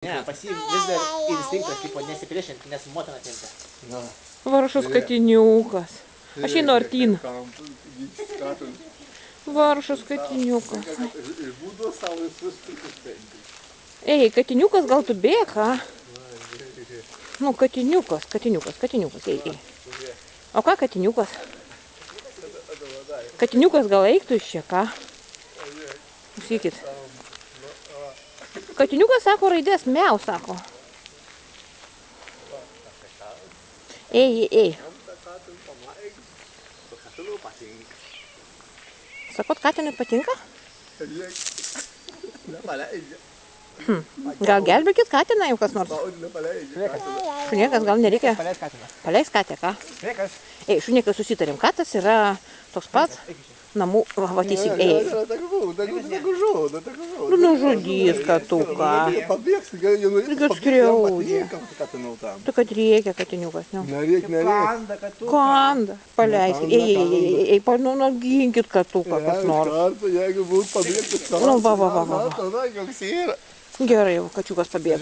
Ne, pas jį vis dar instinktas, kaip nesipriešinti, nes motina tempia. Varšas katiniukas. Aš einu artyn. Varšas katiniukas. Ei, katiniukas, gal tu bėg, a? Nu, katiniukas, ei. O ką katiniukas? Katiniukas gal eiktų iš čia, ką? Klausykit. Katiniukas sako raidės, miau, sako. Ei. Sakot, katinui patinka? Gal gelbėkit katiną jau kas nors? Šuniekas, gal nereikia? Paleis katę, ką? Ei, šuniekas susitarėm, katas yra toks pats namų, va, teisingai. Nu, nužudys katuką. Kad skriaudžia. Tu, kad reikia katiniukas, ne? Nereik. Kanda, paleiskit. Ei, ginkit katuką kas nors. Jeigu būtų pabėgti, Nu, va. tada koks yra. Gerai, kačiukas pabėgo.